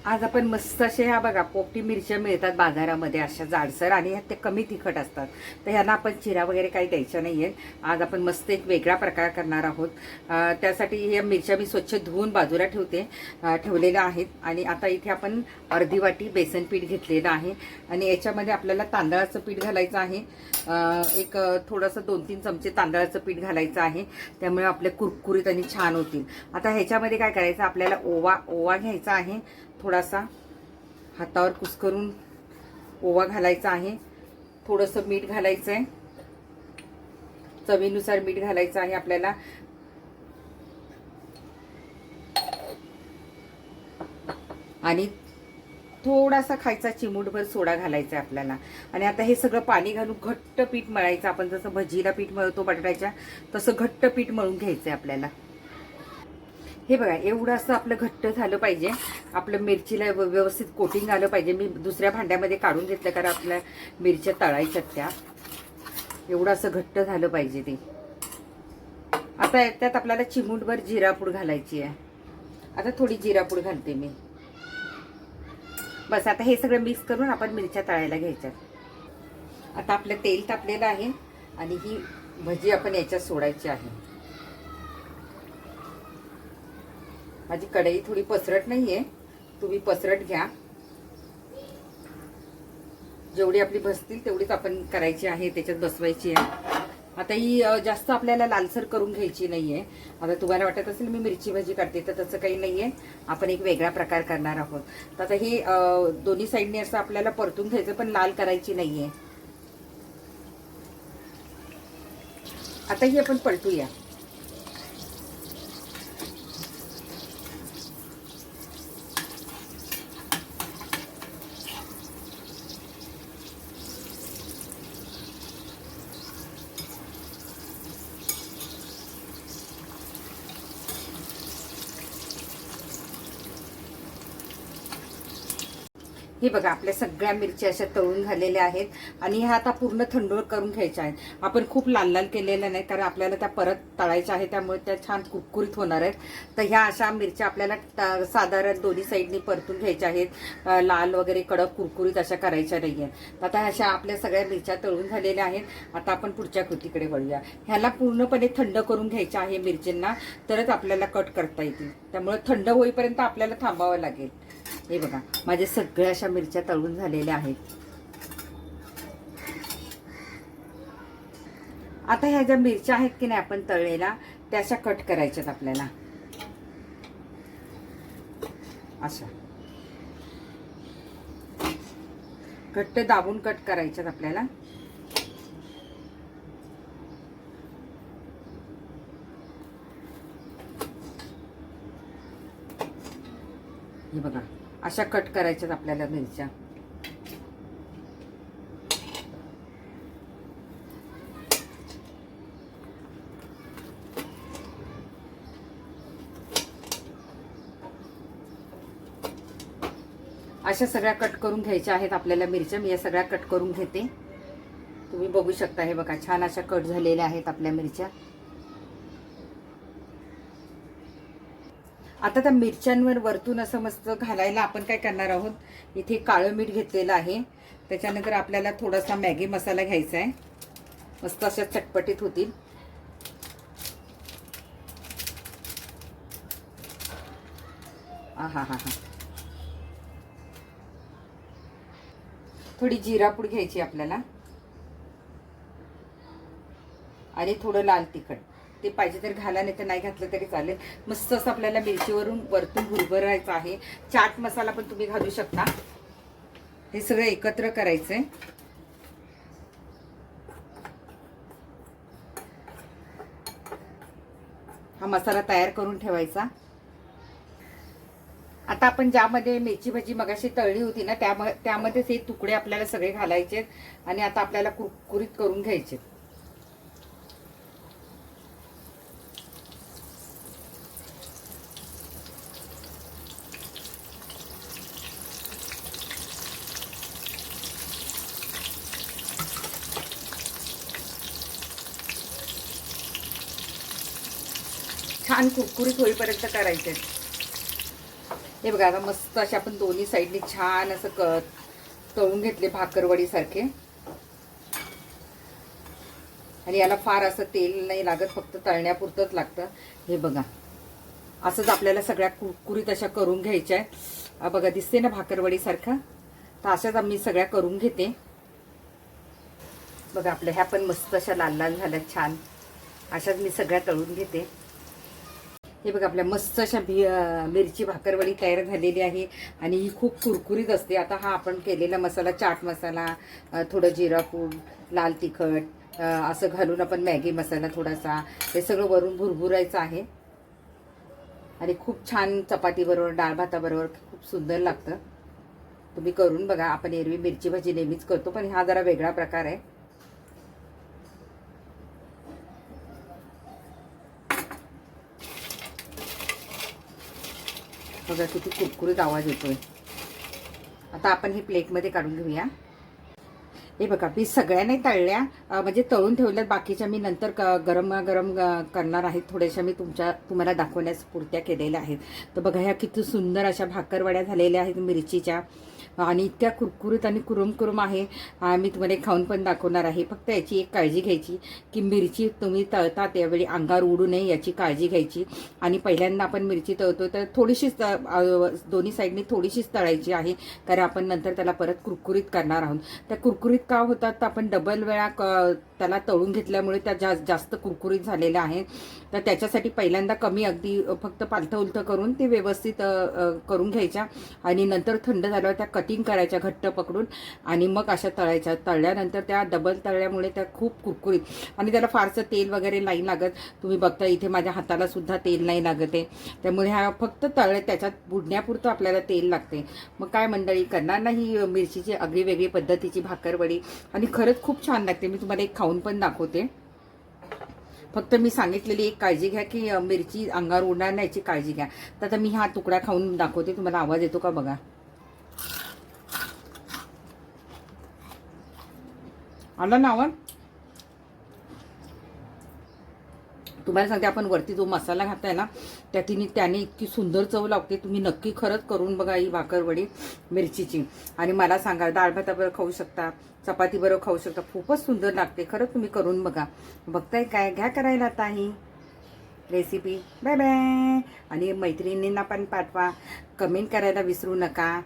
आज आपण मस्त असे ह्या बघा पोपटी मिरच्या मिळतात बाजारामध्ये अशा जाडसर आणि ते कमी तिखट असतात. तर ह्यांना आपण चिरा वगैरे काही द्यायचं नाही आहे. आज आपण मस्त एक वेगळा प्रकार करणार आहोत. त्यासाठी ह्या मिरच्या मी स्वच्छ धुवून बाजूला ठेवलेल्या आहेत. आणि आता इथे आपण अर्धी वाटी बेसन पीठ घेतलेलं आहे आणि याच्यामध्ये आपल्याला तांदळाचं पीठ घालायचं आहे. एक थोडंसं 2-3 चमचे तांदळाचं पीठ घालायचं आहे. त्यामुळे आपले कुरकुरीत आणि छान होतील. आता ह्याच्यामध्ये काय करायचं, आपल्याला ओवा घ्यायचा आहे. थोडासा हातावर कुस्करून ओवा घालायचा आहे. थोडंसं मीठ घालायचं आहे. चवीनुसार मीठ घालायचं आहे आपल्याला. आणि थोडासा खायचा चिमूटभर सोडा घालायचा आहे आपल्याला. आणि आता हे सगळं पाणी घालून घट्ट पीठ मळायचं. आपण जसं भजीला पीठ मळतो बटाट्याच्या, तसं घट्ट पीठ मळून घ्यायचं आहे आपल्याला. हे बघा, एवढं असं आपलं घट्ट झालं पाहिजे. आपलं मिरचीला व्यवस्थित कोटिंग आलं पाहिजे. मी दुसऱ्या भांड्यामध्ये काढून घेतलं कारण आपल्या मिरच्या तळायच्यात त्या. एवढं असं घट्ट झालं पाहिजे ते. आता त्यात आपल्याला चिमूटभर जिरापूड घालायची आहे. आता थोडी जिरापूड घालते मी. बस आता हे सगळं मिक्स करून आपण मिरच्या तळायला घ्यायच्यात. आता आपलं तेल तापलेलं आहे आणि ही भजी आपण याच्यात सोडायची आहे. माझी कढई थोडी पसरट नाहीये, तुम्ही पसरट घ्या. जेवढी आपली बसतील तेवढीच आपण करायची आहे, त्याच्यात बसवायची आहे. आता ही जास्त आपल्याला लालसर करून घ्यायची नाहीये. आता तुम्हाला वाटत असेल मी मिरची भाजी करते, तर तसं काही नाहीये. आपण एक वेगळा प्रकार करणार आहोत. तर आता ही दोन्ही साईडने असं आपल्याला परतून घ्यायचं, पण लाल करायची नाहीये. आता ही आपण पलटूया. हे बघा, आपल्या सगळ्या मिरच्या अशा तळून झालेल्या आहेत आणि ह्या आता पूर्ण थंड करून घ्यायच्या आहेत. आपण खूप लाल लाल केलेल्या नाही, कारण आपल्याला त्या परत तळायच्या आहेत, त्यामुळे त्या छान कुरकुरीत होणार आहेत. तर ह्या अशा मिरच्या आपल्याला साधारण दोन्ही साईडनी परतून घ्यायच्या आहेत. लाल वगैरे कडक कुरकुरीत अशा करायच्या नाही आहेत. आता अशा आपल्या सगळ्या मिरच्या तळून झालेल्या आहेत. आता आपण पुढच्या कृतीकडे वळूया. ह्याला पूर्णपणे थंड करून घ्यायच्या आहे मिरच्यांना, तरच आपल्याला कट करता येतील. त्यामुळे थंड होईपर्यंत आपल्याला थांबावं लागेल. हे बघा, माझ्या सगळ्या अशा मिरच्या तळून झालेल्या आहेत. आता ह्या ज्या मिरच्या आहेत की नाही आपण तळलेल्या, त्या अशा कट करायच्यात आपल्याला. अशा घट्ट दाबून कट करायच्यात आपल्याला. हे बघा, अशा कट करायच्यात आपल्याला मिरच्या. अशा सगळ्या कट करून घ्यायच्या आहेत आपल्याला मिरच्या. मी या सगळ्या कट करून घेते. तुम्ही बघू शकता, हे बघा छान अशा कट झालेल्या आहेत आपल्या मिरच्या. आता त्या मिरच्यांवर वरतून असं मस्त घालायला आपण काय करणार आहोत, इथे काळं मीठ घेतलेलं आहे. त्याच्यानंतर आपल्याला थोडासा मॅगी मसाला घ्यायचा आहे. मस्त अशा चटपटीत होतील. हा. थोडी जिरापूड घ्यायची आपल्याला आणि थोडं लाल तिखट. ते पाहिजे तर घाला, नाही तर नाही घातलं तरी चालेल. मस्त असं आपल्याला मिरचीवरून वरतून भुरभरायचं आहे. चाट मसाला पण तुम्ही घालू शकता. हे सगळं एकत्र करायचंय. हा मसाला तयार करून ठेवायचा. आता आपण ज्यामध्ये मेथी भाजी मगाशी तळली होती ना, त्यामध्येच हे तुकडे आपल्याला सगळे घालायचे आणि आता आपल्याला कुरकुरीत करून घ्यायचे. छान कुरकुरीत होईपर्यंत करायचे. हे बघा आता मस्त असे आपण दोन्ही साईडनी छान असं तळून घेतले भाकरवडी सारखे. आणि याला फार असं तेल नाही लागत, फक्त तळण्यापुरतंच लागतं. हे बघा असंच आपल्याला सगळ्या कुरकुरीत अशा करून घ्यायच्या आहे. बघा दिसते ना भाकरवडी सारखं. तर अशाच आम्ही सगळ्या करून घेते. बघा आपल्या ह्या पण मस्त अशा लाल लाल झाल्या छान. अशाच मी सगळ्या तळून घेते. हे बघा आपल्या मस्त अशा मिरची भाकरवडी तयार झालेली आहे आणि ही खूप कुरकुरीत असते. आता हा आपण केलेला मसाला, चाट मसाला, थोडं जिरा पूड, लाल तिखट असं घालून आपण मॅगी मसाला थोडासा, हे सगळं वरून भुरभुरायचं आहे आणि खूप छान चपातीबरोबर, डाळ भाताबरोबर खूप सुंदर लागतं. तुम्ही करून बघा. आपण एरवी मिरची भाजी नेहमीच करतो, पण हा जरा वेगळा प्रकार आहे. बघा किती कुरकुरीत आवाज येतोय. आता आपण ही प्लेटमध्ये काढून घेऊया. हे बघा मी सगळ्या नाही तळल्या, म्हणजे तळून ठेवल्यात. बाकीच्या मी नंतर गरम गरम करणार आहेत. थोड्याशा मी तुम्हाला दाखवण्यास पुरत्या केलेल्या आहेत. तर बघा ह्या किती सुंदर अशा भाकरवड्या झालेल्या आहेत मिरचीच्या आणि इतक्या कुरकुरीत आणि कुरुम आहे. मी तुम्हाला खाऊन पण दाखवणार आहे. फक्त याची एक काळजी घ्यायची की मिरची तुम्ही तळता त्यावेळी अंगावर उडू नये याची काळजी घ्यायची. आणि पहिल्यांदा आपण मिरची तळतो तर थोडीशीच दोन्ही साईडनी थोडीशीच तळायची आहे, कारण आपण नंतर त्याला परत कुरकुरीत करणार आहोत. त्या कुरकुरीत का होतात तर आपण डबल वेळा त्याला तळून घेतल्यामुळे त्या जास्त कुरकुरीत झालेल्या आहेत. तर त्याच्यासाठी पहिल्यांदा कमी अगदी फक्त पालथं उलथं करून ते व्यवस्थित करून घ्यायच्या आणि नंतर थंड झाल्यावर त्या कटिंग करायच्या घट्ट पकडून आणि मग अशा तळायच्या. तळल्यानंतर त्या डबल तळल्यामुळे त्या खूप कुरकुरीत आणि त्याला फारसं तेल वगैरे नाही लागत. तुम्ही बघता इथे माझ्या हाताला सुद्धा तेल नाही लागत आहे. त्यामुळे ह्या फक्त त्याच्यात बुडण्यापुरतं आपल्याला तेल लागते. मग काय मंडळी, करणार नाही मिरचीची अगदी वेगळी पद्धतीची भाकरवडी आणि खरंच खूप छान लागते. मी तुम्हाला एक खाऊन पण दाखवते. फक्त मी सांगितलेली एक काळजी घ्या की मिरची अंगावर उडणार नाही याची काळजी घ्या. तर आता मी हा तुकडा खाऊन दाखवते. तुम्हाला आवाज येतो का बघा. आला ना आवाज. तुम्हाला सांगते, आपण वरती जो मसाला घातलाय ना त्याने इतकी सुंदर चव लागते. तुम्ही नक्की खरंच करून बघा ही भाकरवडी मिरचीची. आणि मला सांगा, डाळ भाताबरोबर खाऊ शकता, चपाती बरोबर खाऊ शकता. खूपच सुंदर लागते. खरंच तुम्ही करून बघा. बघताय काय, घ्या करायला आता ही रेसिपी. Bye bye. आणि मैत्रिणींना पण पाठवा. कमेंट करायला विसरू नका.